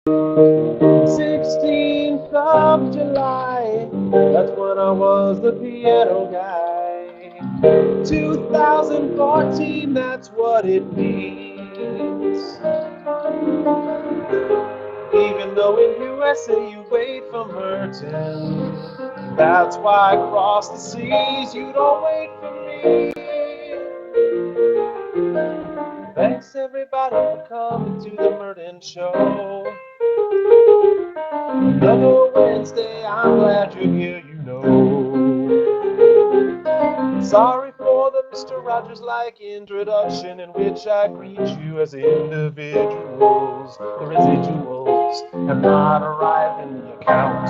16th of July, that's when I was the piano guy. 2014, that's what it means. Even though in USA you wait for Merton, that's why across the seas you don't wait for me. Thanks everybody for coming to the Merton Show. Another Wednesday, I'm glad you're here, you know. Sorry for the Mr. Rogers-like introduction in which I greet you as individuals. The residuals have not arrived in the account.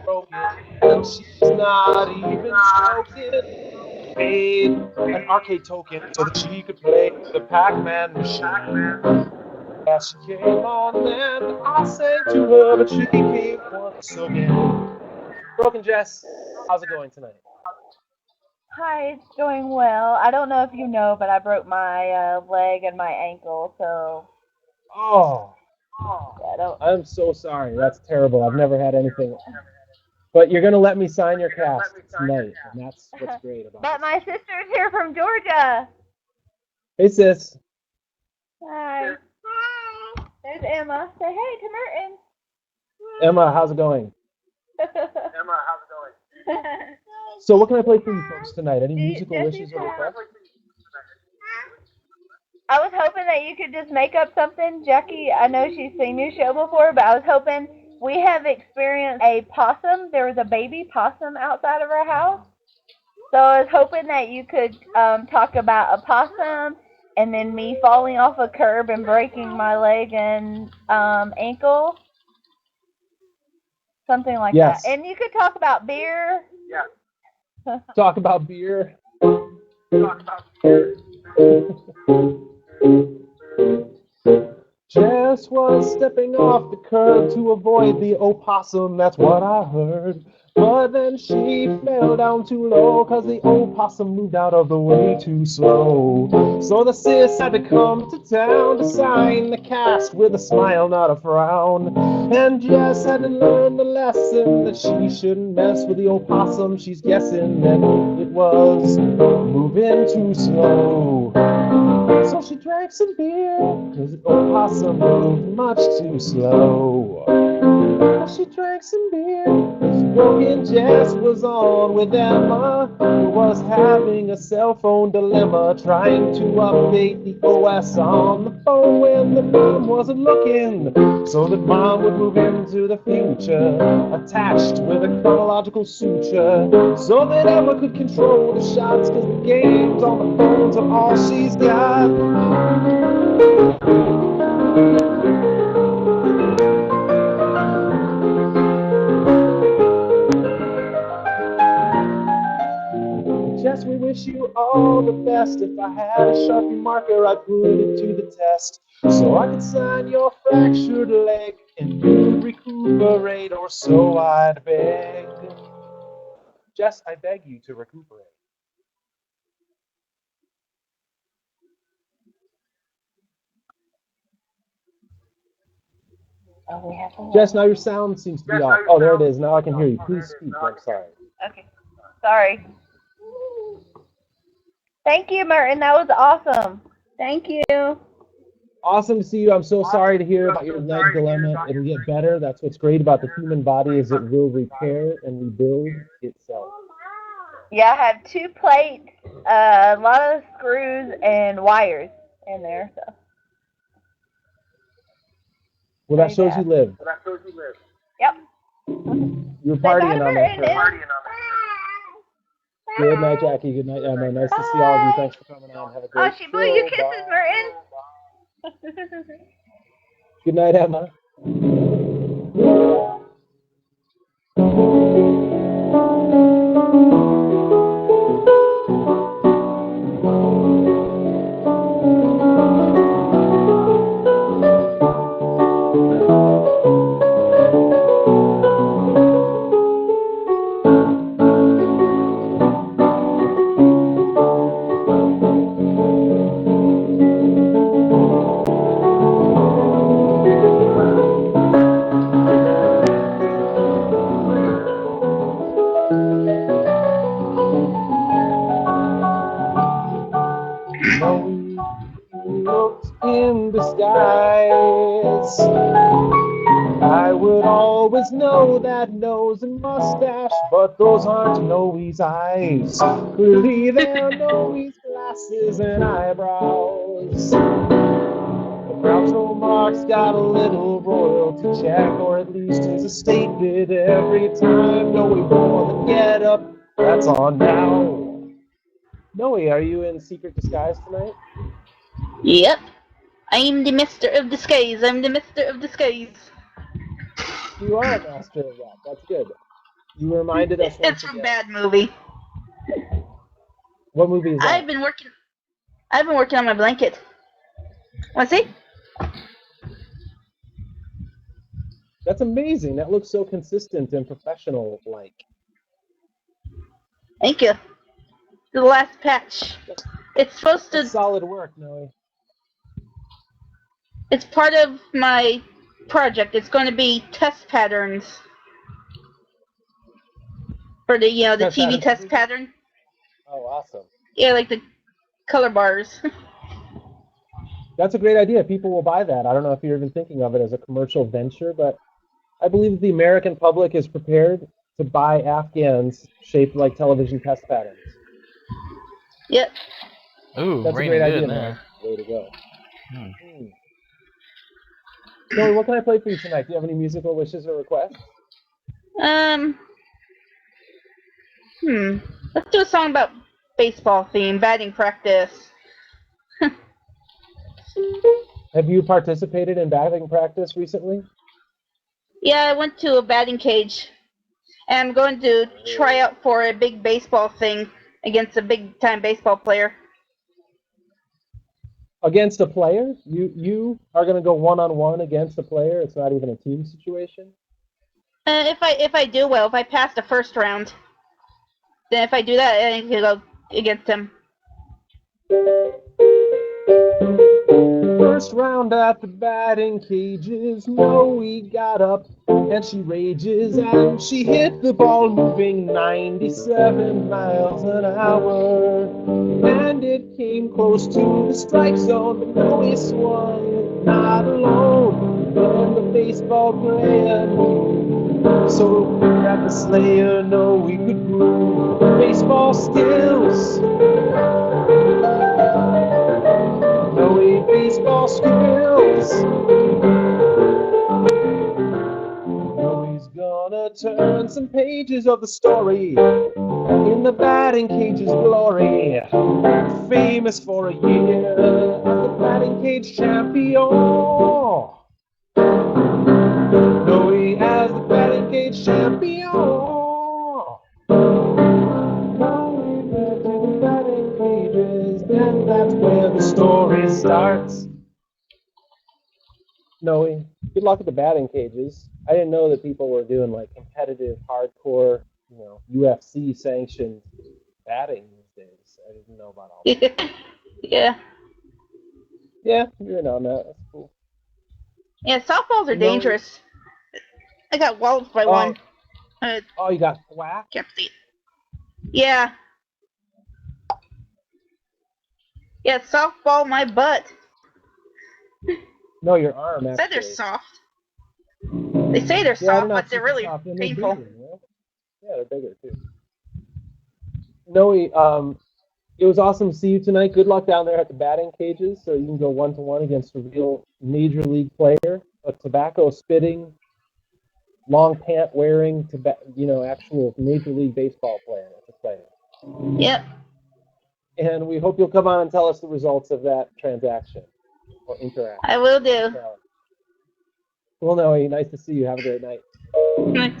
Broken, and she's not even smoking. Made an arcade token so that she could play the Pac-Man machine. As she came on, then I sang to her, but she came once again. Broken Jess, how's it going tonight? Hi, it's going well. I don't know if you know, but I broke my leg and my ankle, so Oh, yeah, I don't. I'm so sorry. That's terrible. I've never had anything. But you're going to let me sign your cast tonight, and that's what's great about But it. my sister's here from Georgia. Hey, sis. Hi. There's Emma. Say hey to Merton. Emma, how's it going? So what can I play for you folks tonight? Any musical wishes or requests? I was hoping that you could just make up something. Jackie, I know she's seen your show before, but I was hoping we have experienced a possum. There was a baby possum outside of our house. So I was hoping that you could talk about a possum and then me falling off a curb and breaking my leg and ankle. Something like Yes. that. And you could talk about beer. Talk about beer. Jess was stepping off the curb to avoid the opossum, that's what I heard. But then she fell down too low, cause the opossum moved out of the way too slow. So the sis had to come to town to sign the cast with a smile, not a frown. And Jess had to learn the lesson that she shouldn't mess with the opossum. She's guessing that it was moving too slow. So she drank some beer, cause the opossum moved much too slow. She drank some beer, cause broken Jess was on with Emma, who was having a cell phone dilemma, trying to update the OS on the phone when the mom wasn't looking, so that mom would move into the future, attached with a chronological suture, so that Emma could control the shots, cause the games on the phones are all she's got. Jess, we wish you all the best. If I had a Sharpie marker, I'd put it to the test. So I could sign your fractured leg and you could recuperate, or so I'd beg. Jess, I beg you to recuperate. Oh, we have to. Jess, now your sound seems to be off. Oh, there it is. Now I can hear you. Please speak. I'm sorry. Okay. Sorry. Thank you, Merton. That was awesome. Thank you. Awesome to see you. I'm so sorry to hear about your leg dilemma. It'll get better. That's what's great about the human body, is it will repair and rebuild itself. Yeah, I have 2 plates, a lot of screws and wires in there. So. Well, that shows you live. Yep. You're Say bye partying to on that. Merton. Good night, Jackie. Good night, Emma. Nice to see all of you. Thanks for coming on. Have a great Oh, she blew you show. kisses, Bye. Merton. Good night, Emma. always know that nose and mustache, but those aren't Noe's eyes. Clearly they're Noe's glasses and eyebrows. Groucho Marx got a little royalty check, or at least his estate did every time Noe wore the get-up. That's on now. Noe, are you in secret disguise tonight? Yep. I'm the Master of Disguise. I'm the Master of Disguise. You are a master of that. That's good. You reminded us once It's from again. Bad Movie. What movie is that? I've been working on my blanket. Want to see? That's amazing. That looks so consistent and professional-like. Thank you. The last patch. It's supposed to. That's solid work, Noe. It's part of my project. It's going to be test patterns for the the Test TV pattern test movie? pattern. Oh, awesome. Yeah, like the color bars. That's a great idea. People will buy that. I don't know if you're even thinking of it as a commercial venture, but I believe the American public is prepared to buy Afghans shaped like television test patterns. Yep. Ooh, That's a raining great good idea, now. man. Way to go. Hmm. Noe, what can I play for you tonight? Do you have any musical wishes or requests? Let's do a song about baseball theme, batting practice. Have you participated in batting practice recently? Yeah, I went to a batting cage. And I'm going to try out for a big baseball thing against a big-time baseball player. Against a player? You are going to go one-on-one against a player? It's not even a team situation? If I do well, if I pass the first round, then if I do that, I can go against him. First round at the batting cages, Noe got up and she rages, and she hit the ball moving 97 miles an hour. And it came close to the strike zone, but Noe swung, not alone. Then the baseball player knew, so that the slayer Noe could prove baseball skills. Noe baseball skills. Noe's gonna turn some pages of the story in the batting cage's glory. Famous for a year as the batting cage champion. Noe as the batting cage champion. And that's where the story starts. Noe, good luck at the batting cages. I didn't know that people were doing like competitive, hardcore, UFC sanctioned batting these days. I didn't know about all that. Yeah. Yeah, you're in on that. That's cool. Yeah, softballs are dangerous. I got walloped by one. Oh, you got whacked? Can't see it. Yeah. Yeah, softball my butt. No, your arm, They actually. said they're soft. They say they're soft, but they're really painful. Yeah, they're bigger, too. Noe, it was awesome to see you tonight. Good luck down there at the batting cages so you can go one-to-one against a real major league player, a tobacco-spitting, long pant-wearing, actual major league baseball player. That's exciting. Yep. And we hope you'll come on and tell us the results of that transaction or interaction. I will do. Well, Noe, nice to see you. Have a great night. Bye,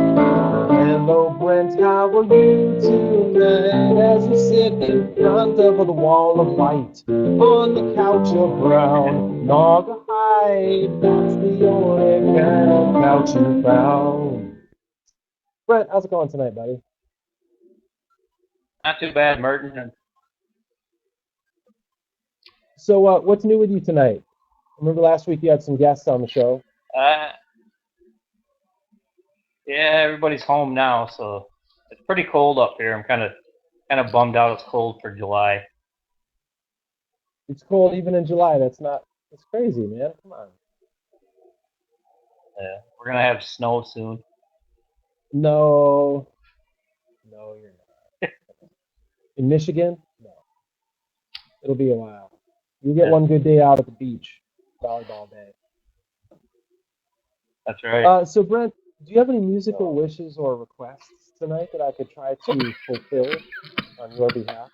Hello, Brent, how are you over the wall of white, on the couch of brown, Naugahyde, that's the only kind of couch you found. Brent, how's it going tonight, buddy? Not too bad, Merton. So, what's new with you tonight? Remember last week you had some guests on the show? Yeah, everybody's home now, so it's pretty cold up here. I'm kind of bummed out. It's cold for July. It's cold even in July. That's crazy, man. Come on. Yeah, we're gonna have snow soon. No, you're not. In Michigan? No. It'll be a while. You get one good day out at the beach, volleyball day. That's right. So, Brent, do you have any musical wishes or requests tonight that I could try to fulfill on your behalf?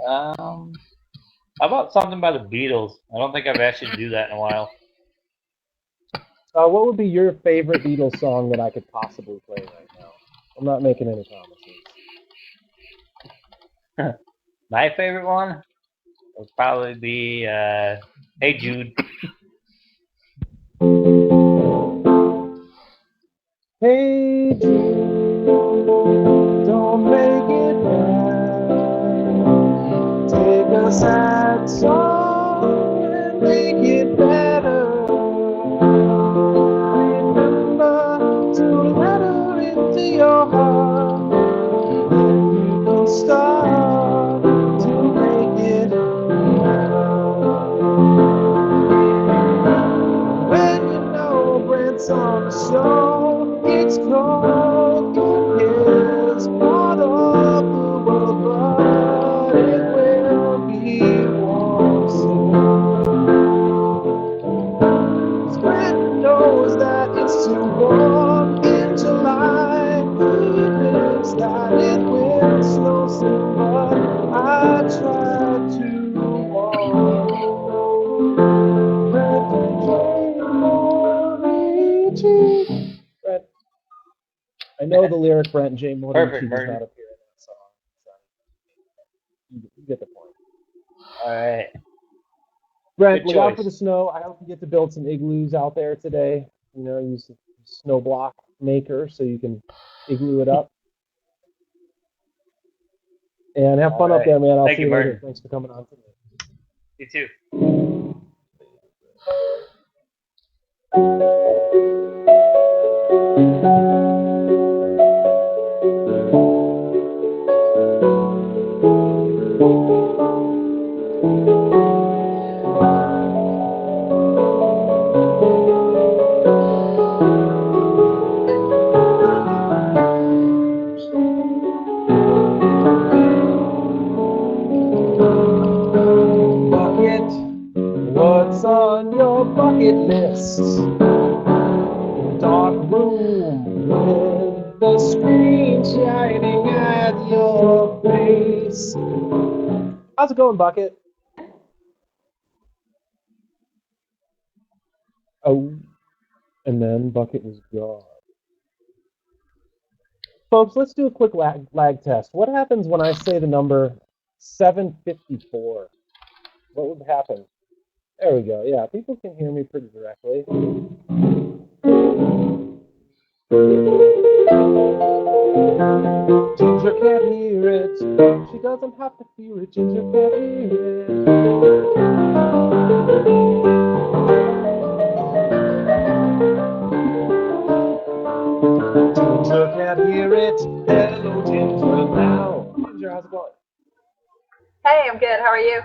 How about something by the Beatles? I don't think I've asked you to do that in a while. What would be your favorite Beatles song that I could possibly play right now? I'm not making any promises. My favorite one would probably be Hey Jude. Hey Jude, don't make it bad. Take a sad song and make it better. Remember to let her into your heart. Then you can start to make it better. When you know Brent's on the show, it's cold in his part of the world, but it will be warm soon. 'Cause Brent knows that it's too warm in July. He thinks that it will snow soon, but I try to warn you. Brent, I know the lyric Brent J. Morici Perfect, does Merton. not appear in that song. So you get the point. All right. Brent, Good look out choice. for the snow. I hope you get to build some igloos out there today. You know, use the snow block maker so you can igloo it up. And have fun All up right. there, man. I'll Thank see you, you later. Merton. Thanks for coming on today. You too. Bucket, what's on your bucket list? Dark room with the screen shining at your face. How's it going, Bucket? Oh, and then Bucket was gone. Folks, let's do a quick lag test. What happens when I say the number 754? What would happen? There we go. Yeah, people can hear me pretty directly. Ginger can't hear it. She doesn't have to fear it. Ginger can't hear it. Ginger can't hear it. Hello, Ginger, now. Ginger, how's it going? Hey, I'm good. How are you?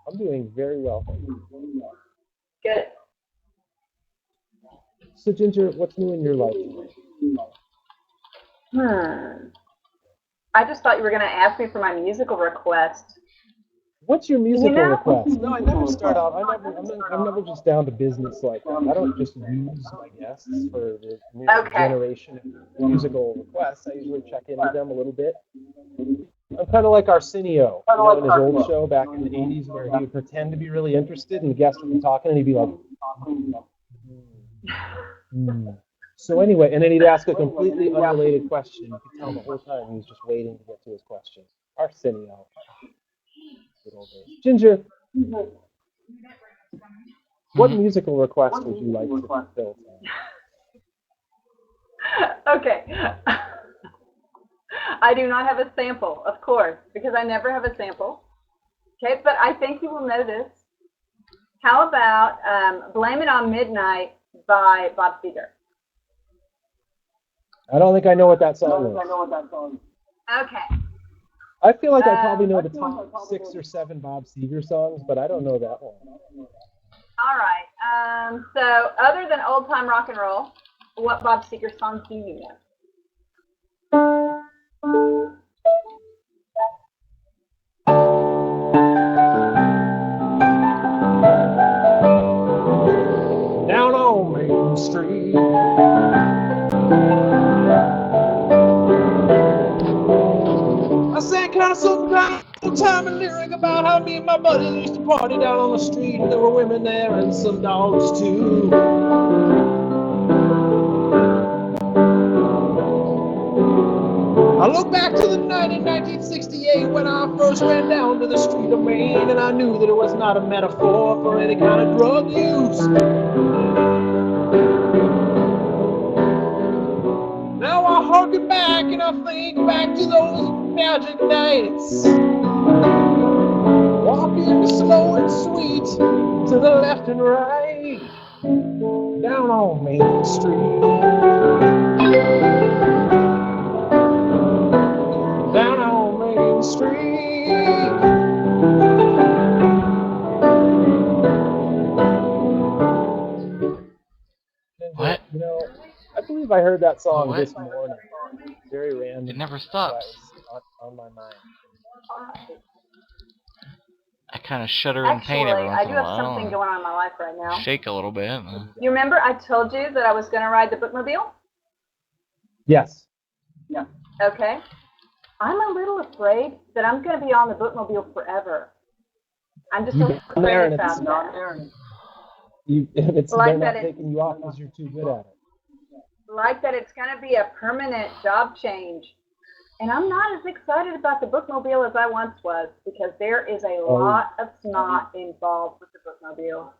I'm doing very well. Good. So, Ginger, what's new in your life? I just thought you were going to ask me for my musical request. What's your musical You know- request? No, I never start out. I'm never just down to business like that. I don't just use my guests for the new generation of musical requests. I usually check in with them a little bit. I'm kind of like Arsenio, in his old show back in the 80s where he would pretend to be really interested and the guest would be talking and he'd be like, So anyway, and then he'd ask a completely unrelated question. You could tell the whole time he was just waiting to get to his question. Arsenio. Good old days. Ginger, what musical request would you like to fulfill? Okay. I do not have a sample, of course, because I never have a sample. Okay, but I think you will know this. How about Blame It on Midnight by Bob Seger? I don't think I know what that song is. Okay. I feel like I probably know the top 6 or 7 Bob Seger songs, but I don't know that one. All right. So other than old time rock and roll, what Bob Seger songs do you know? Down on Main Street. I sang kind of some time and lyric about how me and my buddies used to party down on the street, and there were women there and some dogs too. I look back to the night in 1968 when I first ran down to the street of Maine, and I knew that it was not a metaphor for any kind of drug use. Now I harken back and I think back to those magic nights, walking slow and sweet to the left and right, down on Main Street. Down on Main Street. What? You know, I believe I heard that song What? this morning. Very random. It never That stops. was on my mind. I kind of shudder in pain every Actually, once I in do a have while. something going on in my life right now. Shake a little bit. You remember I told you that I was going to ride the bookmobile? Yes. Okay. I'm a little afraid that I'm going to be on the bookmobile forever. I'm just You've been afraid there and about it's that. they're Like not that taking you off because you're too good at it. Like that it's going to be a permanent job change. And I'm not as excited about the bookmobile as I once was, because there is a lot of snot involved with the bookmobile.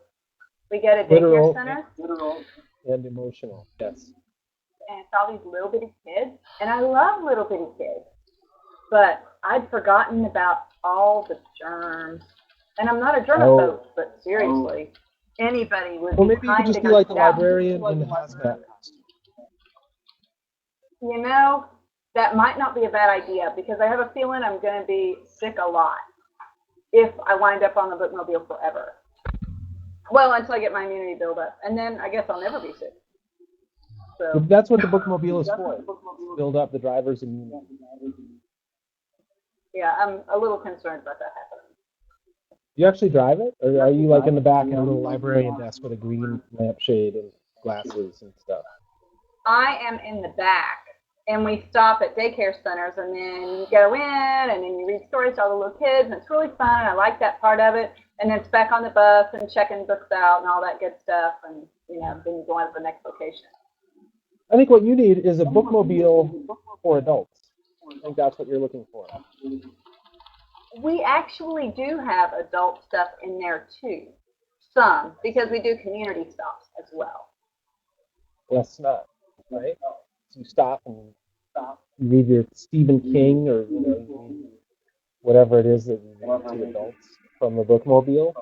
We get a daycare center. Literal and emotional, yes. And it's all these little bitty kids. And I love little bitty kids. But I'd forgotten about all the germs. And I'm not a germaphobe, but seriously, anybody would Well, be maybe you kind could just to be like the go down. librarian in the hazmat costume. You know, that might not be a bad idea, because I have a feeling I'm going to be sick a lot if I wind up on the bookmobile forever. Well, until I get my immunity build up. And then I guess I'll never be sick. So That's what the bookmobile is for. Build up the driver's immunity. yeah, I'm a little concerned about that happening. You actually drive it? Or are you like in the back at a little librarian desk with a green lampshade and glasses and stuff? I am in the back, and we stop at daycare centers, and then you go in, and then you read stories to all the little kids, and it's really fun, and I like that part of it. And then it's back on the bus and checking books out and all that good stuff, and you know, then you go on to the next location. I think what you need is a bookmobile for adults. I think that's what you're looking for. We actually do have adult stuff in there too, some, because we do community stops as well. Less snot, right? So you stop and you read your Stephen King or you read whatever it is that you read to adults from the bookmobile.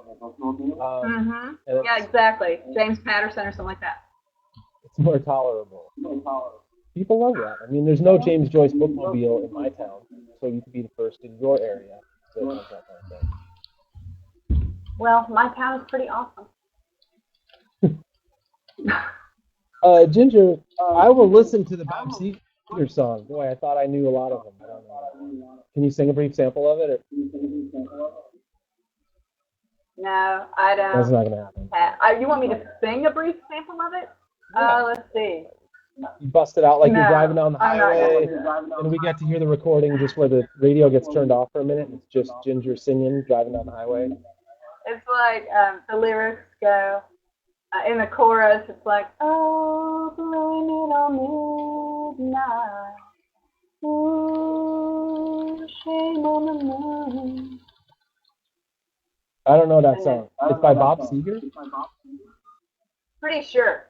Yeah, exactly. James Patterson or something like that. It's more tolerable. People love that. I mean, there's no James Joyce bookmobile in my town, so you could be the first in your area that has that kind of thing. Well, my town is pretty awesome. Ginger, I will listen to the Bob Seger song. Boy, I thought I knew a lot of them. I don't know. Can you sing a brief sample of it? Or? No, I don't. That's not going to happen. You want me to sing a brief sample of it? Yeah. Let's see. You bust it out like you're driving down the I'm not highway, gonna. and we get to hear the recording just where the radio gets turned off for a minute, and it's just Ginger singing, driving down the highway. It's like the lyrics go, in the chorus, it's like, oh, blame it on midnight. Ooh, Came on the moon. I don't know that song. It's by Bob Seger? Pretty sure.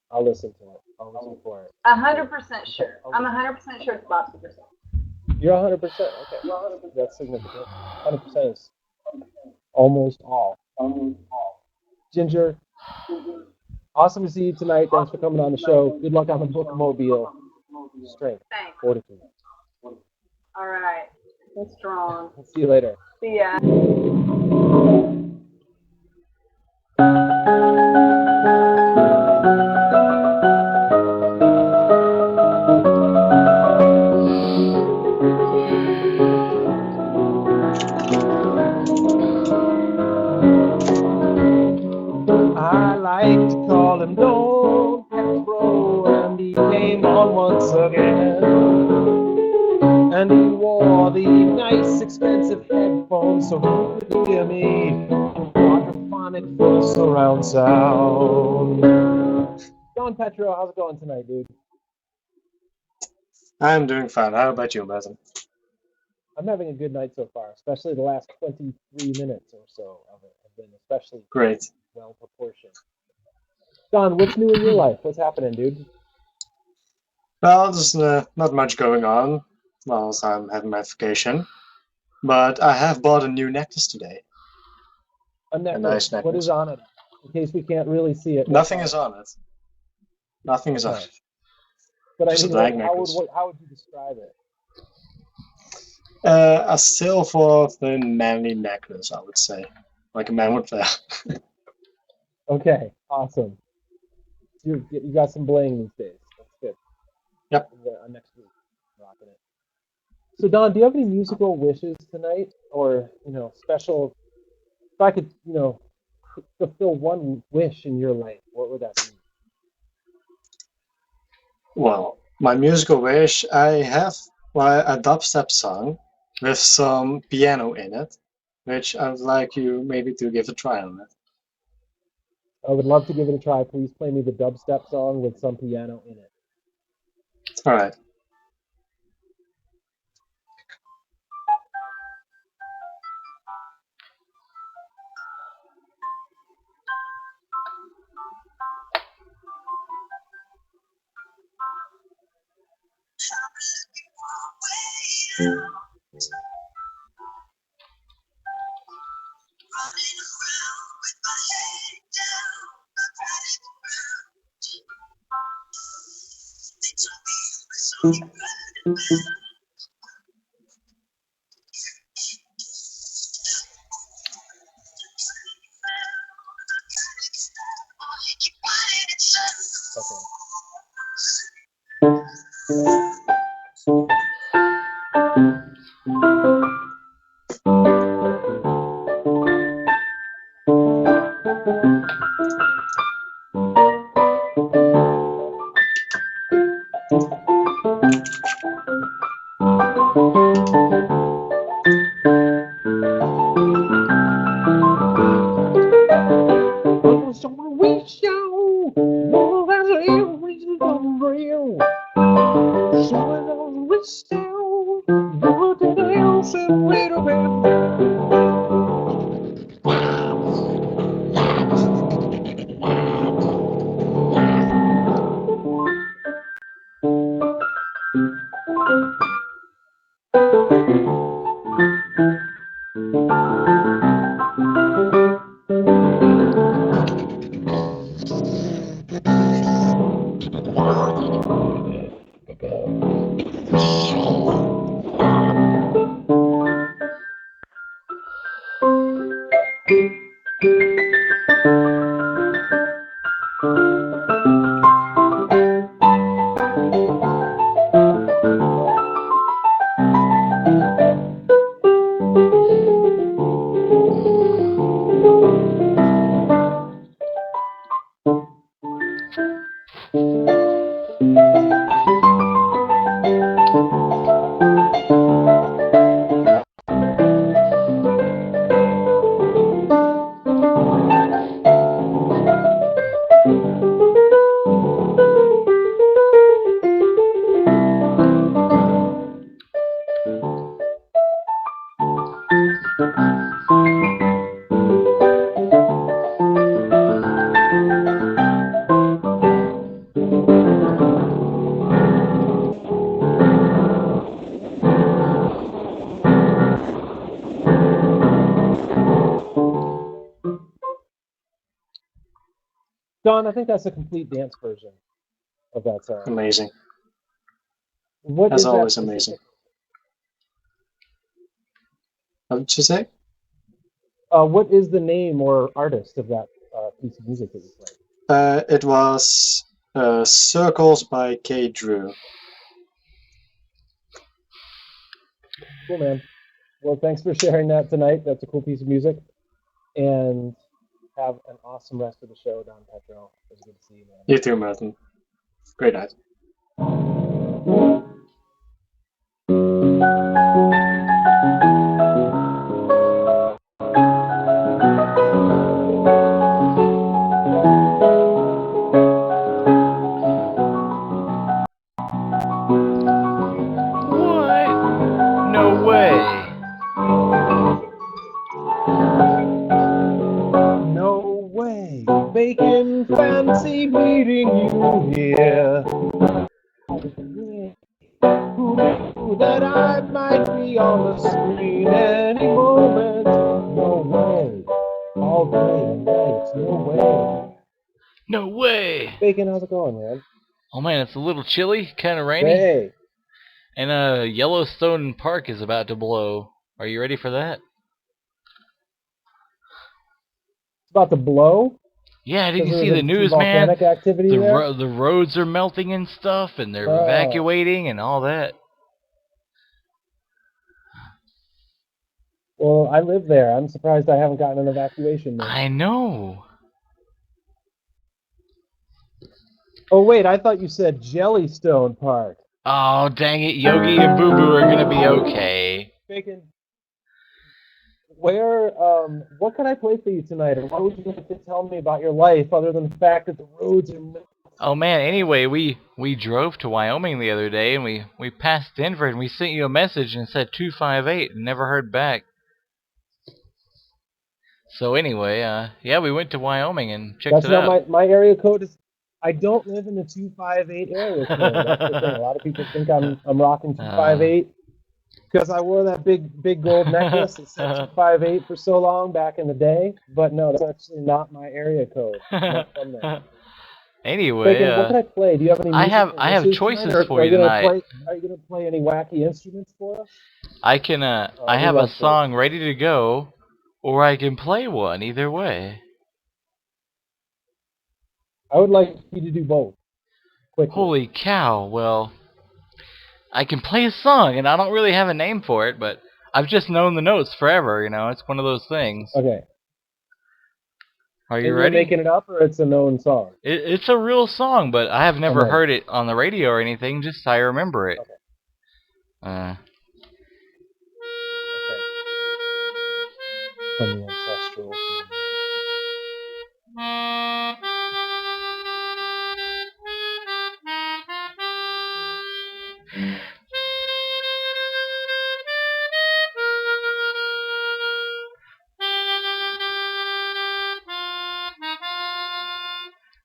I'll listen to it. I'll listen for it. 100% sure. I'm 100% sure it's Bob Seger song. You're 100%. Okay. That's significant. 100% is almost all. Ginger, awesome to see you tonight. Thanks for coming on the show. Good luck on the bookmobile. Strength. Thanks. Fortitude. All right. Be strong. See you later. See ya. I like to call him Don Petro, and he came on once again. And he wore the nice, expensive headphones so he could hear me in quadraphonic full surround sound. Don Petro, how's it going tonight, dude? I'm doing fine. How about you, Merton? I'm having a good night so far, especially the last 23 minutes or so of it have been especially Great. well proportioned. Don, what's new in your life? What's happening, dude? Well, there's not much going on whilst I'm having my vacation, but I have bought a new necklace today. A necklace. nice necklace. What is on it? In case we can't really see it. Nothing is on it. Nothing is on Okay. it. But I Just a mean, black like, necklace. how would you describe it? A silver thin manly necklace, I would say. Like a man would wear. Okay, awesome. You got some bling these days. That's good. Yep. Next week, rocking it. So Don, do you have any musical wishes tonight, or special? If I could, fulfill one wish in your life, what would that be? Well, my musical wish, I have a dubstep song with some piano in it, which I would like you maybe to give a try on it. I would love to give it a try. Please play me the dubstep song with some piano in it. All right. Okay. Don, I think that's a complete dance version of that song. Amazing. What As is that always, specific- amazing. What did you say? What is the name or artist of that piece of music that you played? It was Circles by K. Drew. Cool, man. Well, thanks for sharing that tonight. That's a cool piece of music. And have an awesome rest of the show, Don Petro. It was good to see you, man. You too, Merton. Great night. What? No way. No way. Bacon fancy meeting you here. Who knew that I might be on the screen any moment? No way. All day and night. No way. No way. Bacon, how's it going, man? Oh man, it's a little chilly, kind of rainy, Hey. and Yellowstone Park is about to blow. Are you ready for that? It's about to blow. Yeah, did you Because see there's the some news, man? volcanic activity there? The roads are melting and stuff, and they're Oh. evacuating and all that. Well, I live there. I'm surprised I haven't gotten an evacuation notice. I know. Oh, wait, I thought you said Jellystone Park. Oh, dang it. Yogi and Boo Boo are going to be okay. Bacon, what can I play for you tonight? Or what would you like to tell me about your life other than the fact that the roads are... Oh, man, anyway, we drove to Wyoming the other day, and we passed Denver, and we sent you a message and said 258 and never heard back. So anyway, yeah, we went to Wyoming and checked That's it not out. my area code. I don't live in the 258 area code. That's the thing. A lot of people think I'm rocking 258 because I wore that big gold necklace that said 258 for so long back in the day. But no, that's actually not my area code. I'm not from there. Anyway, Bacon, what can I play? Do you have any music I have wishes choices tonight, or for you tonight. Are you gonna play any wacky instruments for us? I can I we have a love song ready to go, or I can play one. Either way. I would like you to do both. Quickly. Holy cow! Well, I can play a song, and I don't really have a name for it, but I've just known the notes forever. You know, it's one of those things. Okay. Are you And ready? you're making it up, or it's a known song? It's a real song, but I have never ready. heard it on the radio or anything. Just I remember it. Okay. From the ancestral.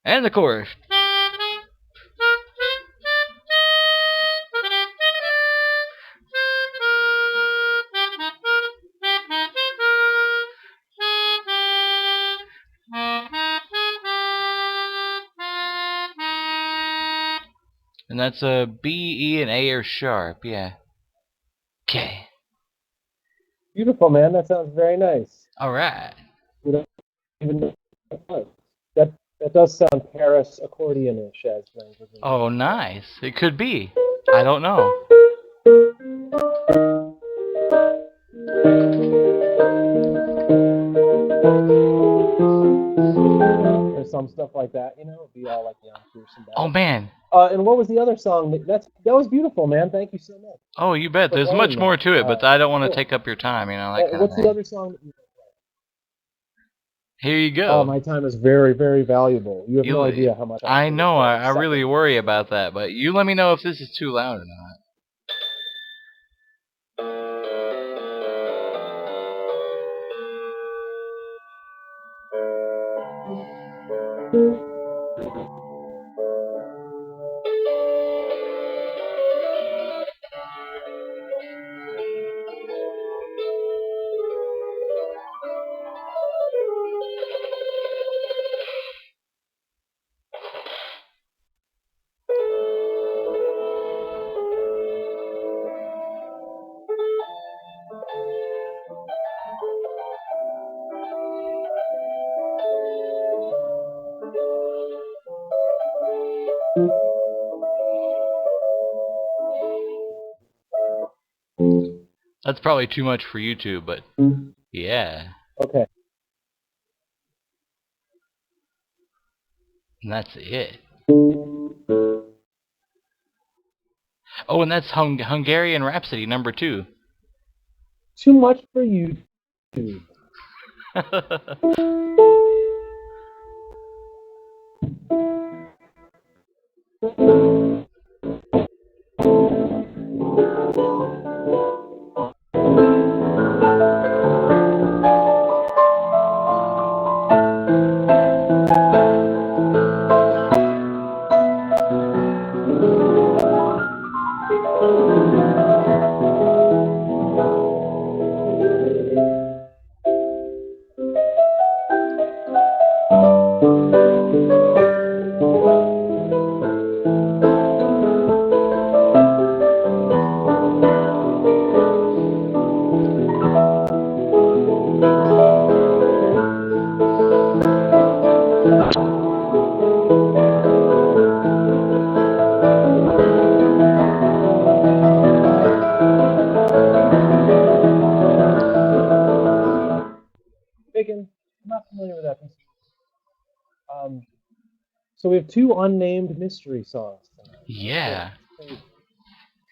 And the chorus. And that's a B, E, and A are sharp. Yeah. Okay. Beautiful, man. That sounds very nice. All right. We don't even know what it was. That does sound Paris accordion-ish as language. Oh, nice. It could be. I don't know. Or some stuff like that, you know, it'd be all like young fearsome. Oh man. And what was the other song? That was beautiful, man. Thank you so much. Oh, you bet. There's much more to it, but I don't want to take up your time. You know, that kind What's of the thing. other song that you play? Here you go. Oh, my time is very, very valuable. You have no idea how much. I know. I really worry about that, but you let me know if this is too loud or not. That's probably too much for YouTube, but yeah. Okay. And that's it. Oh, and that's Hungarian Rhapsody #2. Too much for YouTube. Bacon, I'm not familiar with that. So we have 2 unnamed mystery songs tonight. Yeah. So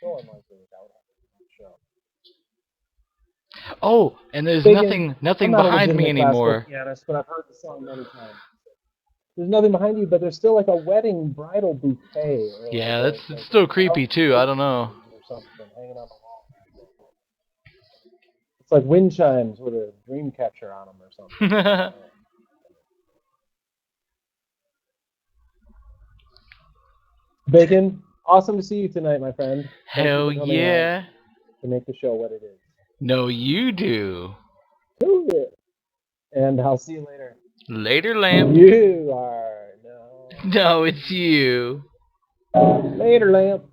unlikely that would happen on the show. Oh, and there's Bacon, nothing I'm not behind a me legitimate classical anymore. pianist, but I've heard the song many times. There's nothing behind you, but there's still like a wedding bridal bouquet. Or Yeah, like that's a, like still a creepy too. I don't know. or something hanging on the wall. It's like wind chimes with a dream catcher on them or something. Bacon, awesome to see you tonight, my friend. Thank you Hell for coming yeah. on to make the show what it is. No, you do. Ooh, yeah. And I'll see you later. Later, lamp. You are no. No, it's you. Later, lamp.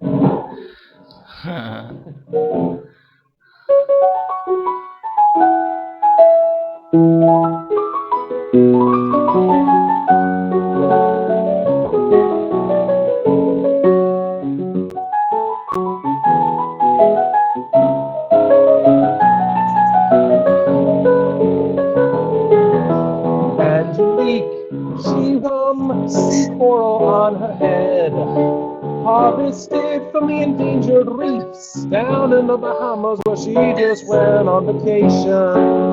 Angelique, she seed coral on her head, harvested from the endangered reefs down in the Bahamas where she just went on vacation.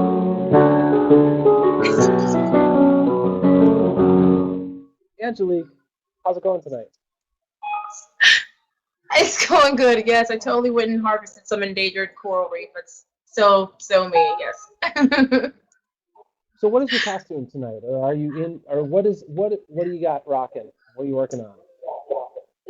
Angelique, how's it going tonight? It's going good, yes. I totally went and harvested some endangered coral reef. It's so me, yes. So what is your costume tonight? Or are you in, or what do you got rocking? What are you working on?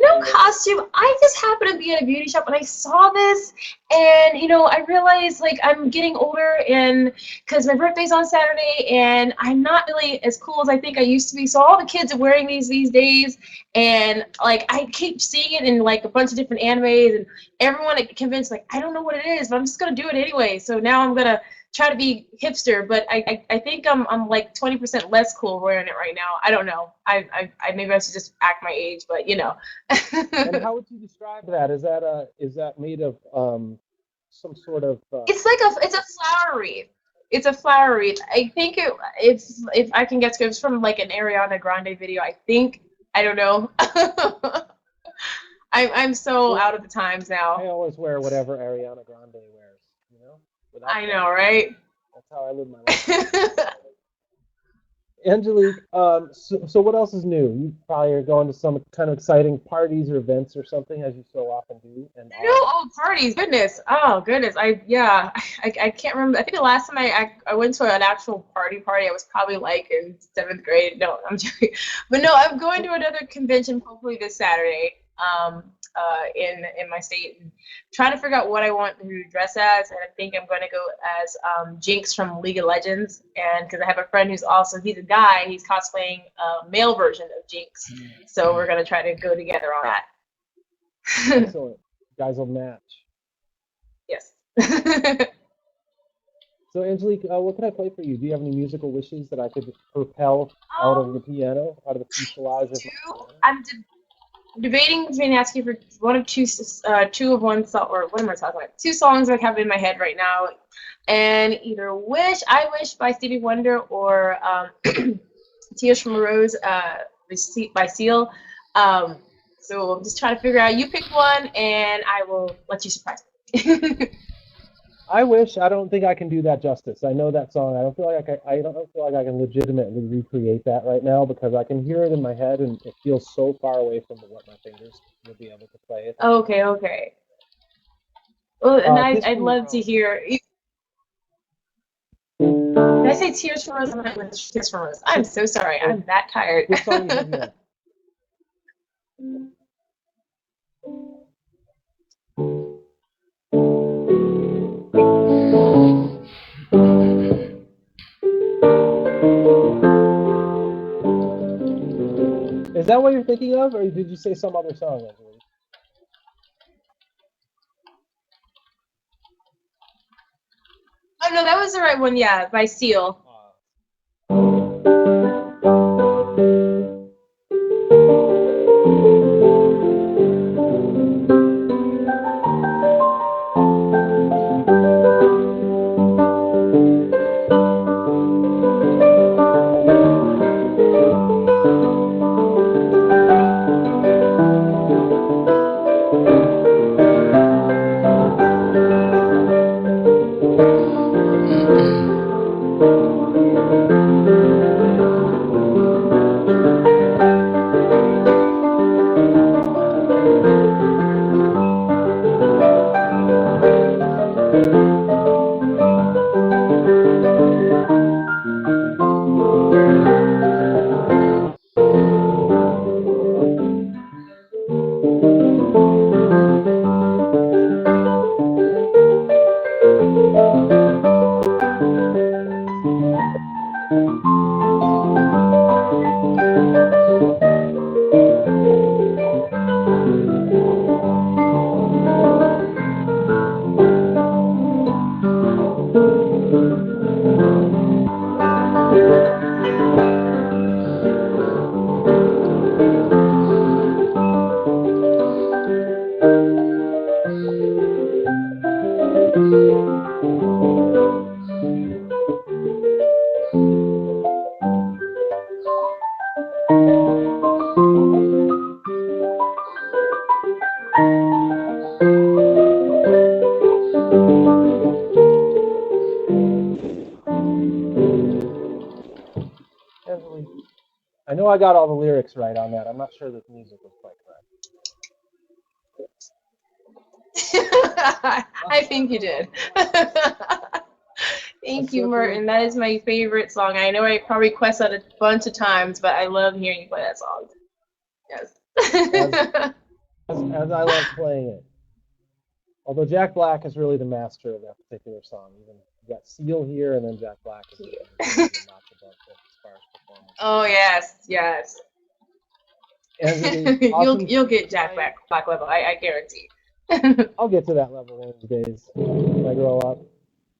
No costume. I just happened to be at a beauty shop and I saw this, and I realized like I'm getting older, and because my birthday's on Saturday, and I'm not really as cool as I think I used to be. So all the kids are wearing these days, and like I keep seeing it in like a bunch of different animes, and everyone is convinced like I don't know what it is, but I'm just gonna do it anyway. So now I'm gonna try to be hipster, but I think I'm like 20% less cool wearing it right now. I don't know. I maybe I should just act my age, but And how would you describe that? Is that made of some sort of? it's a flower wreath. It's a flower wreath. I think it's if I can guess, it's from like an Ariana Grande video. I think I don't know. I'm so out of the times I now. always wear whatever Ariana Grande wears. Without I know, right? That's how I live my life. Angelique, so what else is new? You probably are going to some kind of exciting parties or events or something, as you so often do. And Parties, goodness. Oh goodness. I can't remember. I think the last time I went to an actual party, I was probably like in 7th grade. No, I'm joking. But no, I'm going to another convention hopefully this Saturday. In my state, and trying to figure out what I want to dress as, and I think I'm going to go as Jinx from League of Legends, and because I have a friend he's a guy, he's cosplaying a male version of Jinx, so we're going to try to go together on that. Excellent. Guys will match. Yes. So Angelique, what can I play for you? Do you have any musical wishes that I could propel out of the piano, out of the fuselage of my piano? debating between asking for one of two of one song, or what am I talking about? Two songs I have in my head right now, and either I Wish by Stevie Wonder or Tears from a Rose by Seal. So I'm just trying to figure out. You pick one, and I will let you surprise me. I Wish. I don't think I can do that justice. I know that song. I don't feel like I don't feel like I can legitimately recreate that right now because I can hear it in my head and it feels so far away from what my fingers will be able to play it. Okay. Well, and I'd love to hear. Did I say Tears from a Rose? I'm not with Tears from a Rose. I'm so sorry. I'm that tired. Which song is it? Is that what you're thinking of, or did you say some other song, Angelique? Oh no, that was the right one. Yeah, by Seal. I know I got all the lyrics right on that. I'm not sure that the music was quite correct. I think you did. Thank you, Merton. That is my favorite song. I know I probably requested that a bunch of times, but I love hearing you play that song. Yes. As I love playing it. Although Jack Black is really the master of that particular song. Even you got Seal here, and then Jack Black is really notch above it as far as performance. Oh yes. You'll get Jack Black level. I guarantee. I'll get to that level one of these days when I grow up.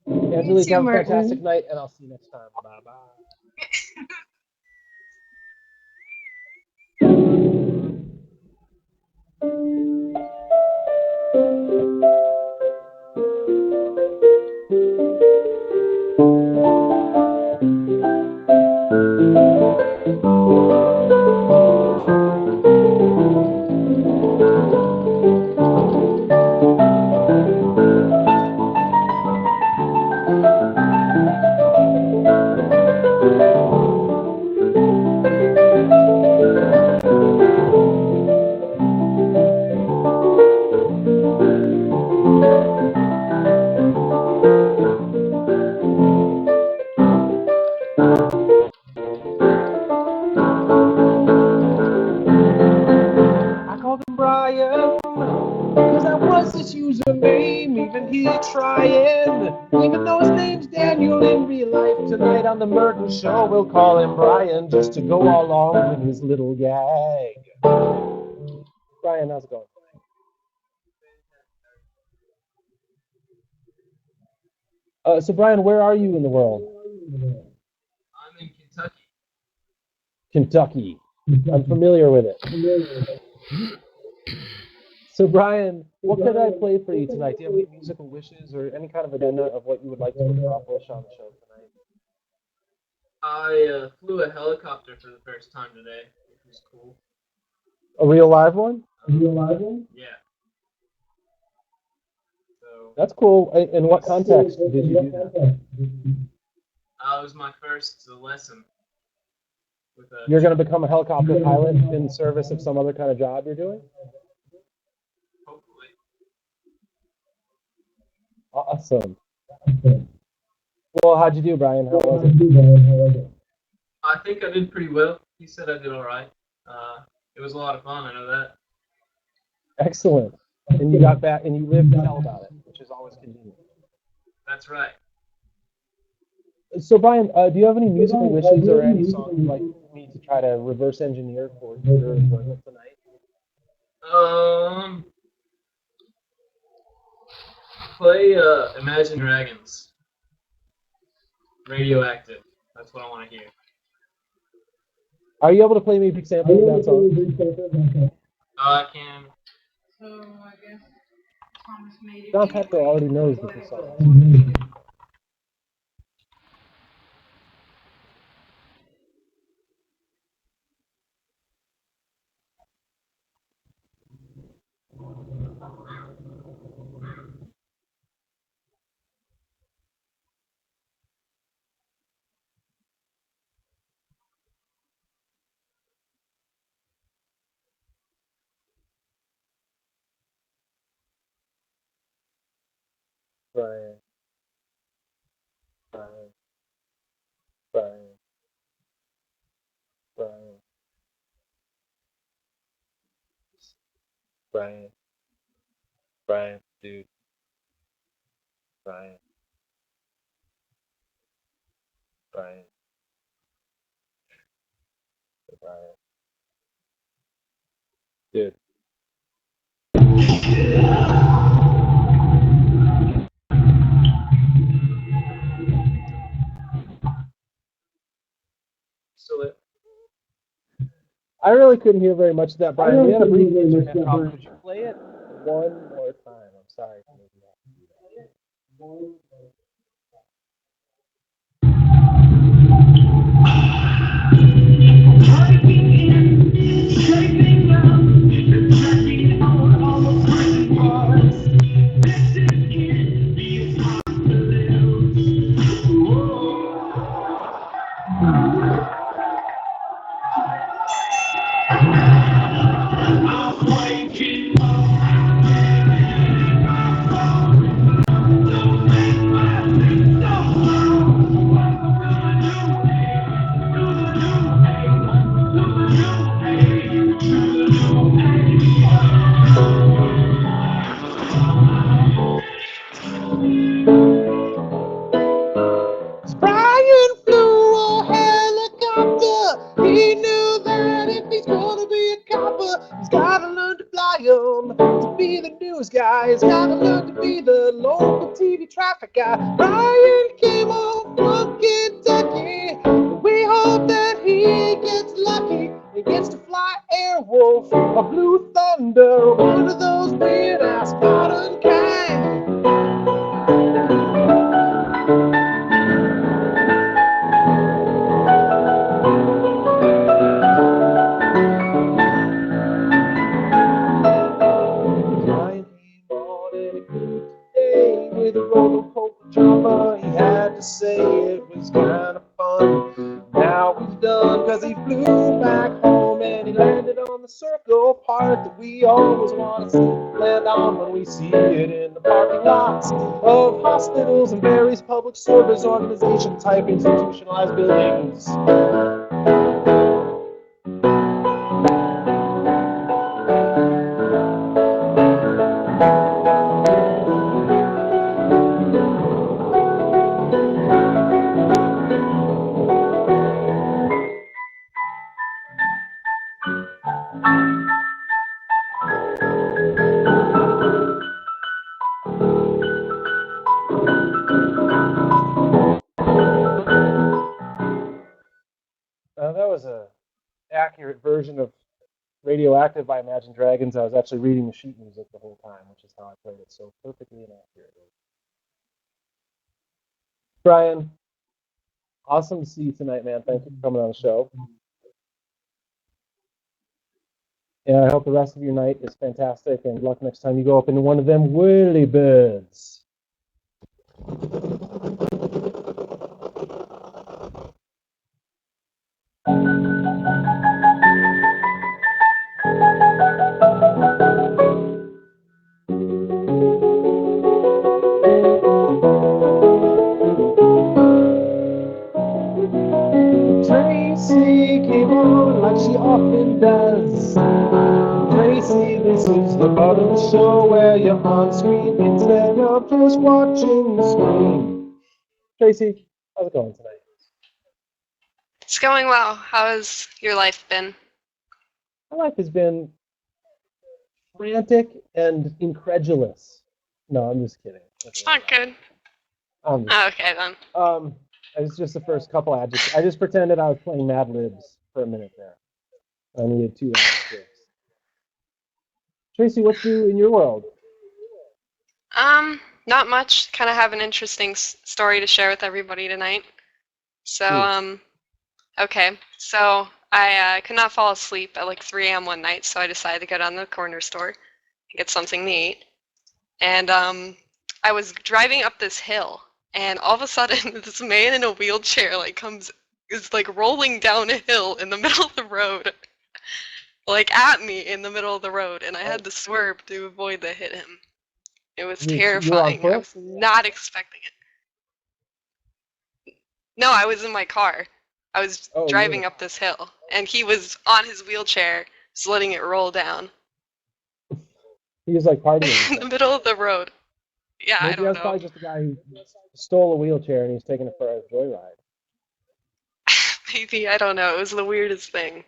Angelique, have a fantastic night, and I'll see you next time. Bye-bye. Even though his name's Daniel in real life, tonight on the Merton Show, we'll call him Brian just to go along with his little gag. Brian, how's it going? So Brian, where are you in the world? I'm in Kentucky. Kentucky. I'm familiar with it. So, Brian, what could I play for you tonight? Do you have any musical wishes or any kind of agenda of what you would like to accomplish on the show tonight? I flew a helicopter for the first time today, which was cool. A real live one? Yeah. So That's cool. In what context did you do that? it was my first lesson with a. You're going to become a helicopter pilot in service of some other kind of job you're doing? Hopefully. Awesome. Well, how'd you do, Brian? How was it? I think I did pretty well. He said I did all right. It was a lot of fun. I know that. Excellent. And you got back and you lived to tell about it, which is always convenient. That's right. So, Brian, do you have any musical wishes or any song you'd like me to try to reverse engineer for your enjoyment tonight? Play Imagine Dragons. Radioactive. That's what I want to hear. Are you able to play me a big sample of that song? I can. So I guess Thomas made it. Don Petro already knows that the song. Brian. Brian. Brian. Brian. Brian. Brian, dude. Brian. Brian. Brian. Dude. So I really couldn't hear very much of that, Brian. We had a brief internet problem. Could you play it one more time? I'm sorry. Brian flew a helicopter. He knew that if he's gonna be a copper, he's gotta learn to fly 'em. To be the news guy, he's gotta learn to be the local TV traffic guy. Brian came home from Kentucky. We hope that he gets lucky. He gets to fly Airwolf or Blue Thunder, or one of those weird ass modern kind. Brian came on in a group today with a roll of coke drama. He had to say it was kind of fun. Now he's done because he flew back home and he landed on the circle part that we always want to see land on when we see it in the parking lots of hospitals and various public service organization type institutionalized buildings. That was a accurate version of Radioactive by Imagine Dragons, I was actually reading the sheet music the whole time, which is how I played it so perfectly and accurately. Brian, awesome to see you tonight, man. Thank you for coming on the show. And I hope the rest of your night is fantastic, and luck next time you go up into one of them whirly birds. Tracy came on like she often does. Tracy, this is the part of the show where you're on screen instead of just watching the screen. Tracy, how's it going tonight? It's going well. How has your life been? My life has been frantic and incredulous. No, I'm just kidding. It's not good. I'm just, Okay then. it was just the first couple adjectives. I just pretended I was playing Mad Libs for a minute there. I needed 2 adjectives. Tracy, what's new in your world? Not much. Kind of have an interesting story to share with everybody tonight. So, okay. So I could not fall asleep at like 3 a.m. one night, so I decided to go down to the corner store and get something to eat. And I was driving up this hill, and all of a sudden, this man in a wheelchair is rolling down a hill in the middle of the road, like at me in the middle of the road, and I had to swerve to avoid to hit him. It was terrifying. I was not expecting it. No, I was in my car. I was driving up this hill, and he was on his wheelchair, just letting it roll down. He was like partying. In the middle of the road. Yeah, Maybe I don't that's know. probably just a guy who stole a wheelchair and he's taking it for a joyride. Maybe, I don't know. It was the weirdest thing.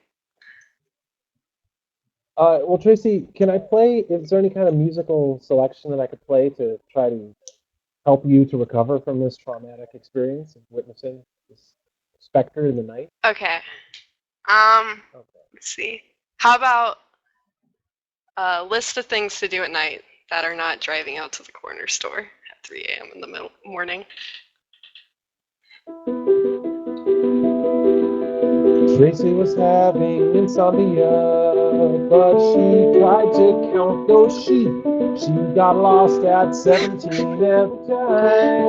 Well, Tracy, can I play? Is there any kind of musical selection that I could play to try to help you to recover from this traumatic experience of witnessing this specter in the night? Okay. Let's see. How about a list of things to do at night that are not driving out to the corner store at 3 a.m. in the morning? Tracy was having insomnia, but she tried to count those sheep. She got lost at 17 every time.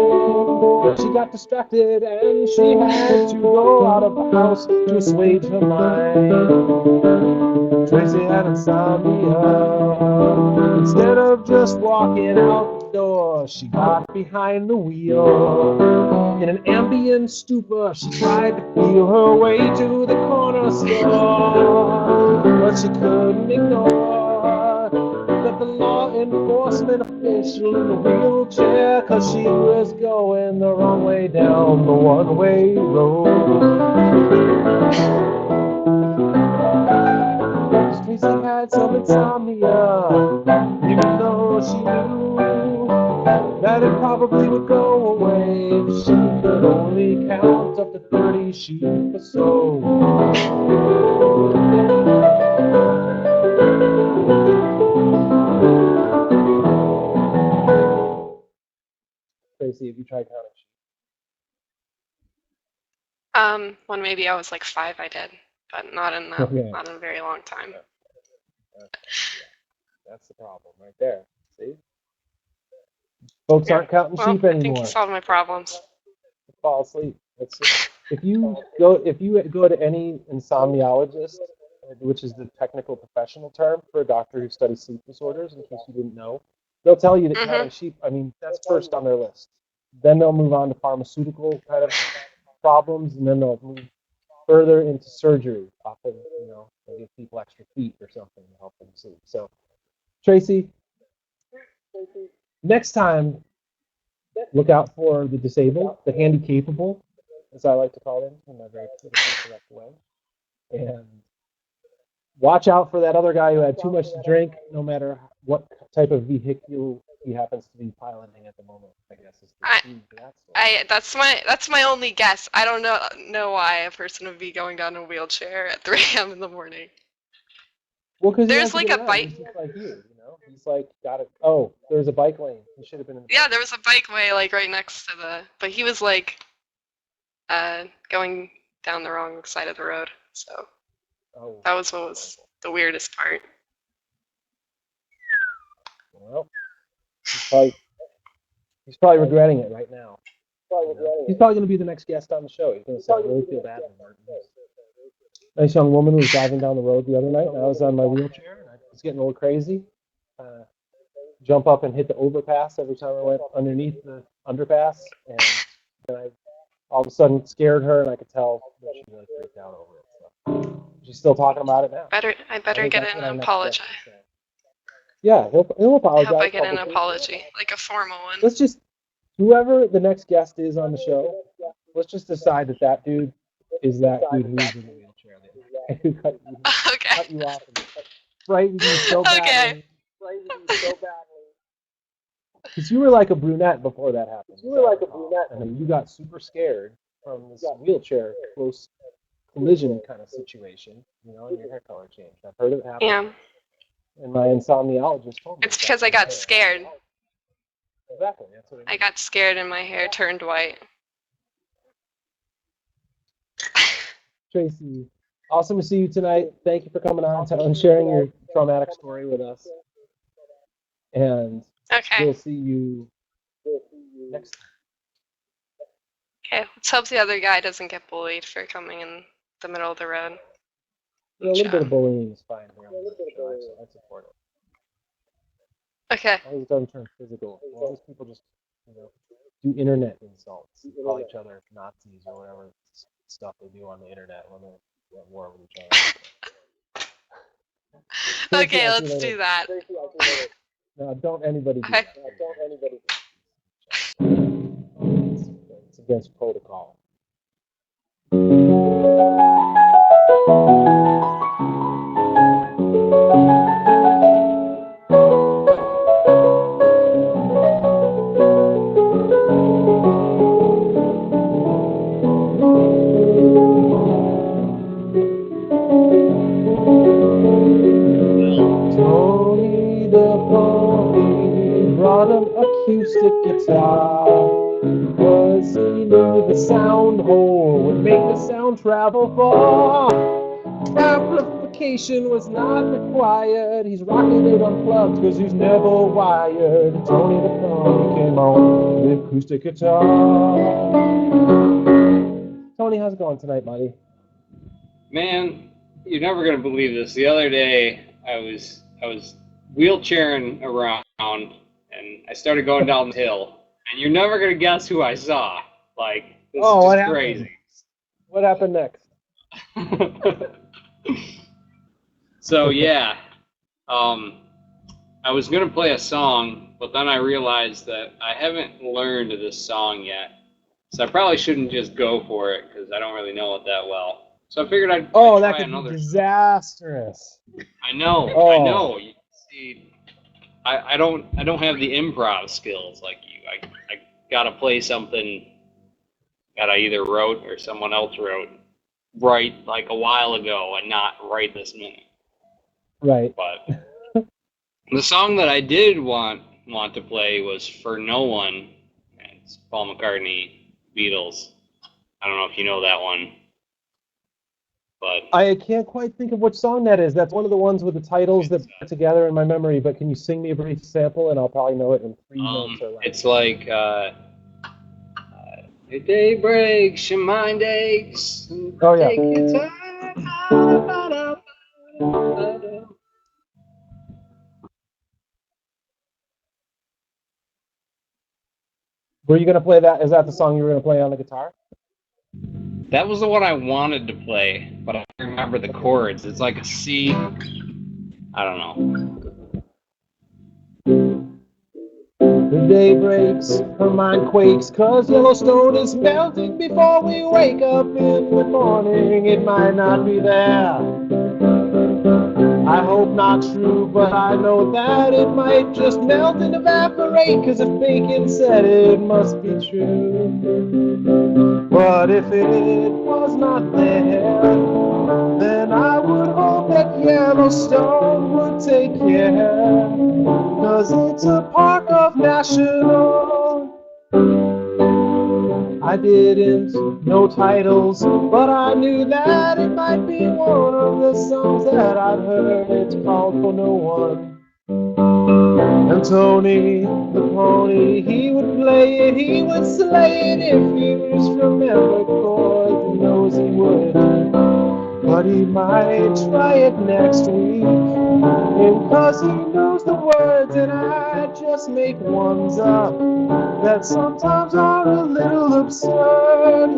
But she got distracted and she had to go out of the house to assuage her mind. Tracy had insomnia. Instead of just walking out the door, she got behind the wheel. In an ambient stupor, she tried to feel her way to the corner store, but she couldn't ignore that the law enforcement official in the wheelchair, 'cause she was going the wrong way down the one-way road. Tracy had some insomnia, even though she knew that it probably would go away if she could only count up to 30 sheep or so. Tracy, have you tried counting sheep? When maybe I was like 5, I did, but not in a very long time. That's the problem right there. See? Folks aren't counting sheep anymore. I think you solved my problems. Fall asleep. If you go to any insomniologist, which is the technical professional term for a doctor who studies sleep disorders, in case you didn't know, they'll tell you that counting sheep, that's first on their list. Then they'll move on to pharmaceutical kind of problems, and then they'll move further into surgery. Often, they give people extra feet or something to help them sleep. So, Tracy, next time, look out for the disabled, the handy-capable, as I like to call them in a very politically correct way. And watch out for that other guy who had too much to drink, no matter what type of vehicle he happens to be piloting at the moment, I guess is the theme for that story. That's my only guess. I don't know why a person would be going down a wheelchair at 3 a.m. in the morning. Well, because he There's wants to like get a around. bike. He's just like you know? He's like, got it. Oh, there's a bike lane. He should have been in the Yeah, there was a bikeway like right next to the. But he was like, going down the wrong side of the road. So Oh, that was what was the weirdest part. well, he's probably regretting it right now. He's probably going to be the next guest on the show. He's going to say, I really feel bad for Merton. Nice young woman was driving down the road the other night, and I was on my wheelchair, and I was getting a little crazy. Jump up and hit the overpass every time I went underneath the underpass, and then I all of a sudden scared her, and I could tell that she really freaked out over it. So she's still talking about it now. I better think get that's an what our next apology. guest is saying. Yeah, he'll I apologize. hope I get an publicly. apology, like a formal one. Let's just, whoever the next guest is on the show, let's just decide that dude is that dude who's in the wheelchair. The guy who cut Okay. you off and frightened you so badly. Okay. Because you were like a brunette before that happened. And then you got super scared from this wheelchair close collision kind of situation, you know, and your hair color changed. I've heard it happen. Yeah. And my insomniologist told me. It's because I got scared. Exactly. That's what I got scared and my hair turned white. Tracy, awesome to see you tonight. Thank you for coming on and sharing your traumatic story with us. And Okay. we'll see you next time. Okay. Let's hope the other guy doesn't get bullied for coming in the middle of the road. Yeah, a little bit of bullying is fine here on the show, so I support it. Okay. As long as it doesn't turn physical. As long as people just, you know, do internet insults, call each other Nazis or whatever stuff they do on the internet when they're at war with each other. Okay, let's do that. No, don't anybody do Okay. that. It's against protocol. Tony the Pony brought an acoustic guitar because he knew the sound hole would make the sound travel far. Amplification was not required. He's rocking it unplugged because he's never wired. Tony the Pony came on with acoustic guitar. Tony, how's it going tonight, buddy? Man, you're never gonna believe this. The other day, I was wheelchairing around, and I started going down the hill, and you're never gonna guess who I saw. Like, this is what just happened? crazy. What happened next? So yeah, I was gonna play a song, but then I realized that I haven't learned this song yet, so I probably shouldn't just go for it because I don't really know it that well. So I figured I'd Oh, try that could another. be disastrous. I know. You see, I don't have the improv skills like you. I gotta play something that I either wrote or someone else wrote right like a while ago and not right this minute. Right. But the song that I did want to play was For No One. It's Paul McCartney, Beatles. I don't know if you know that one. But I can't quite think of which song that is. That's one of the ones with the titles that are together in my memory, but can you sing me a brief sample and I'll probably know it in 3 notes or less. it's like your day breaks, your mind aches, and Oh, yeah. take your time. Were you going to play that? Is that the song you were going to play on the guitar? That was the one I wanted to play, but I don't remember the chords. It's like a C. I don't know. The day breaks, her mind quakes, 'cause Yellowstone is melting before we wake up in the morning. It might not be there. I hope not true, but I know that it might just melt and evaporate, 'cause if Bacon said it must be true. But if it was not there, then I would hope that Yellowstone Yellowstone would take care, 'cause it's a park of national. I didn't know titles, but I knew that it might be one of the songs that I'd heard. It's called For No One. And Tony, the pony, he would play it, he would slay it if he just remembered chords, he knows he would. But he might try it next week, and 'cause he knows the words, and I just make ones up that sometimes are a little absurd.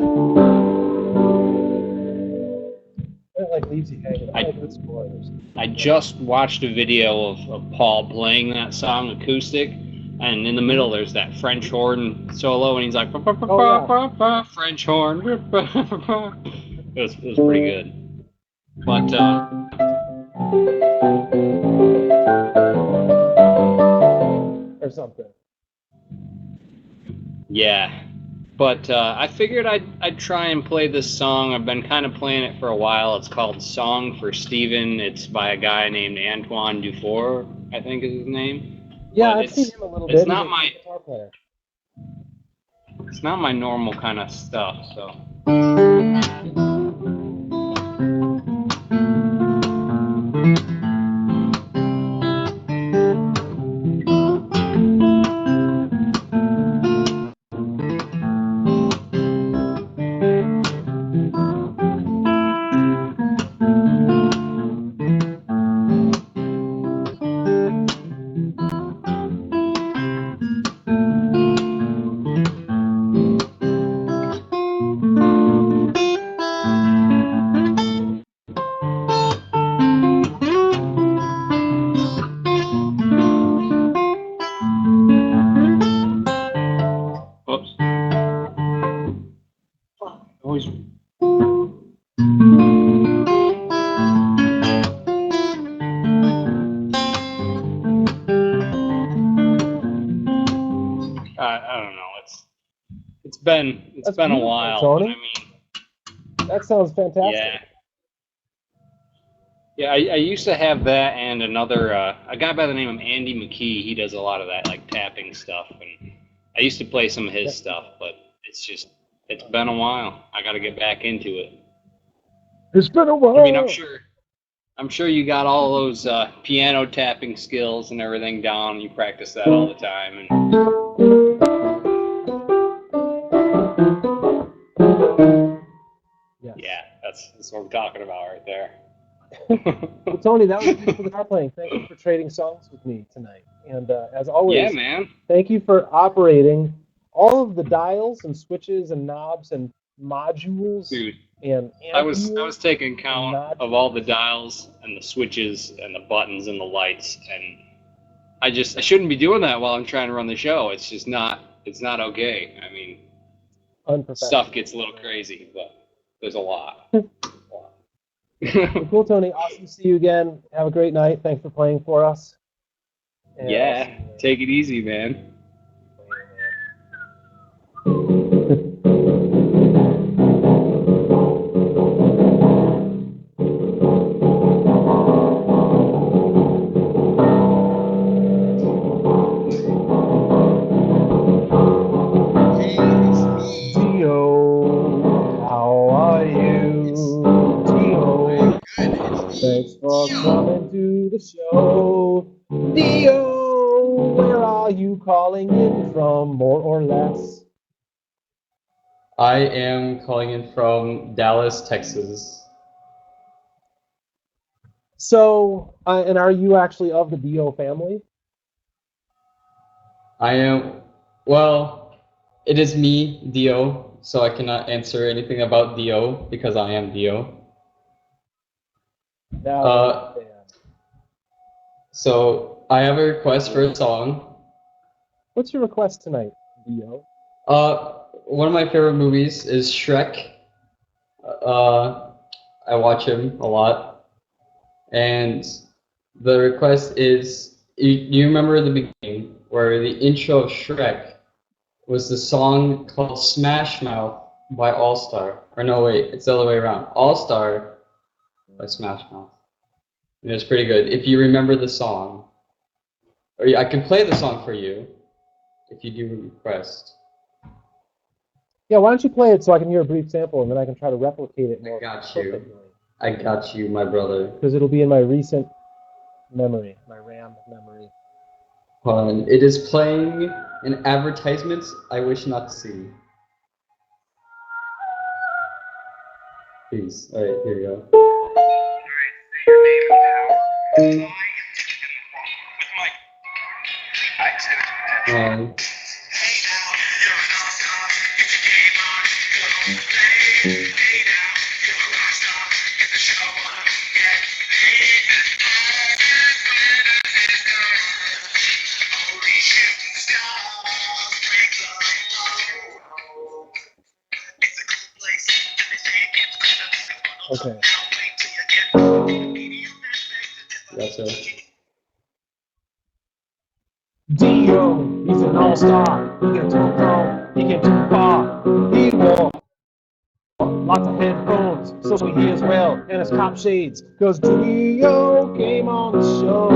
It like leaves you hanging. I like the spoilers. I just watched a video of Paul playing that song acoustic, and in the middle there's that French horn solo, and he's like, French horn. It was pretty good. But or something. Yeah. But I figured I'd try and play this song. I've been kind of playing it for a while. It's called Song for Steven. It's by a guy named Antoine Dufour, I think is his name. Yeah, But I've seen him a little bit. It's not He's a my guitar player. It's not my normal kind of stuff, so. Oops. Always. I don't know. It's been That's a beautiful, while. Tony. But I mean, That sounds fantastic. yeah. Yeah, I used to have that and another a guy by the name of Andy McKee. He does a lot of that like tapping stuff, and I used to play some of his stuff, but it's been a while. I got to get back into it. It's been a while. I mean, I'm sure you got all those piano tapping skills and everything down. You practice that all the time, and Yes. yeah, that's what I'm talking about right there. Well, Tony, that was beautiful guitar playing. Thank you for trading songs with me tonight. And as always, Yeah, man. thank you for operating all of the dials and switches and knobs and modules. Dude, and I was amperes taking count and of all the dials and the switches and the buttons and the lights, and I shouldn't be doing that while I'm trying to run the show. It's just not okay. I mean, unprofessional. stuff gets a little crazy, but there's a lot. Well, cool, Tony. Awesome to see you again. Have a great night. Thanks for playing for us. And Yeah, take it easy, man. Dio, how are you? Dio, thanks for coming to the show. Dio, where are you calling in from, more or less? I am calling in from Dallas, Texas. So, and are you actually of the Dio family? I am, well, it is me, Dio, so I cannot answer anything about Dio because I am Dio. Now, So I have a request for a song. what's your request tonight, Dio? One of my favorite movies is Shrek. I watch him a lot. And the request is, you remember the beginning where the intro of Shrek was the song called Smash Mouth by All Star. Or no, wait, it's the other way around. All Star by Smash Mouth. It was pretty good. If you remember the song, or I can play the song for you if you do request. Yeah, why don't you play it so I can hear a brief sample and then I can try to replicate it more Got you. perfectly. I got you, my brother. Because it'll be in my recent memory, my RAM memory. Hold on. It is playing in advertisements I wish not to see. Please. All right, here we go. Okay. Gotcha. Dio, he's an all-star. He can too far, he can too far. He wore lots of headphones, so he as well, and his cop shades. Cause Dio came on the show.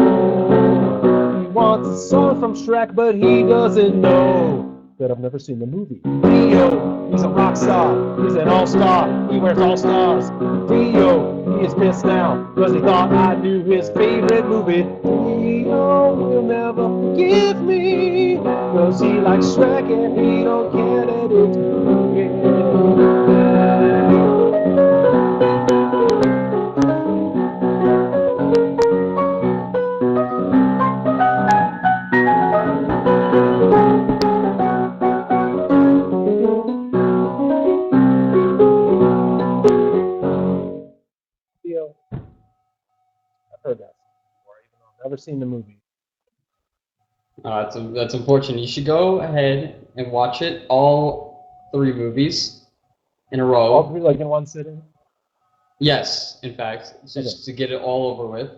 He wants a song from Shrek, but he doesn't know that I've never seen the movie. Dio, he's a rock star. He's an all-star. He wears all stars. Dio, he is pissed now, cause he thought I knew his favorite movie. Dio will never forgive me, cause he likes Shrek and he don't care that it's movie. Dio, I've heard that before, even though I've never seen the movie. That's unfortunate. You should go ahead and watch it, all 3 movies in a row. All 3 like in one sitting? Yes, in fact, just to get it all over with.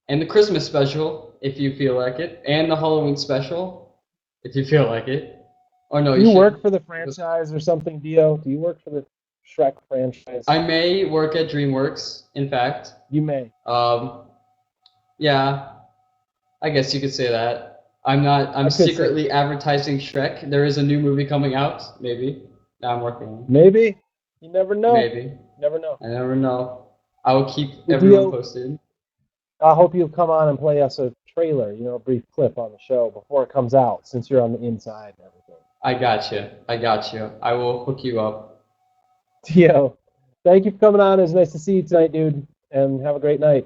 And the Christmas special, if you feel like it, and the Halloween special, if you feel like it. Or no, Do you work for the franchise or something, Dio? Do you work for the Shrek franchise? I may work at DreamWorks, in fact. You may. Yeah, I guess you could say that. I'm secretly advertising Shrek. There is a new movie coming out, maybe. That I'm working on. Maybe. You never know. Maybe. Never know. I never know. I will keep everyone posted. I hope you'll come on and play us a trailer, a brief clip on the show before it comes out, since you're on the inside and everything. I got you. I will hook you up. Dio, thank you for coming on. It was nice to see you tonight, dude, and have a great night.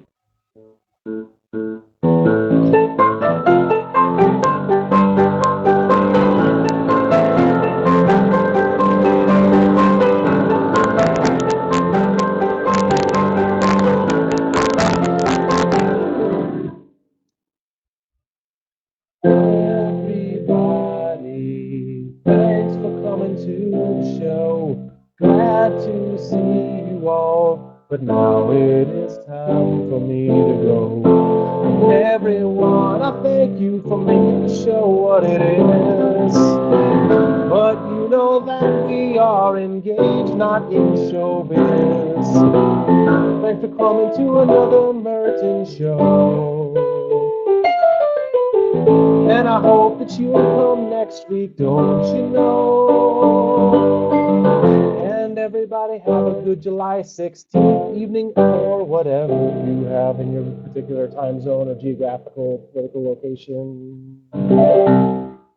Everybody, thanks for coming to the show. Glad to see you all, but now it is time for me to go. Everyone, I thank you for making the show what it is. But you know that we are engaged, not in showbiz. Thanks for coming to another Merton show. And I hope that you'll come next week, don't you know? And everybody have a good July 16th evening or whatever you have in your particular time zone or geographical political location.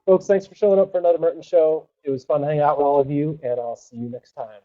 Folks, thanks for showing up for another Merton show. It was fun to hang out with all of you, and I'll see you next time.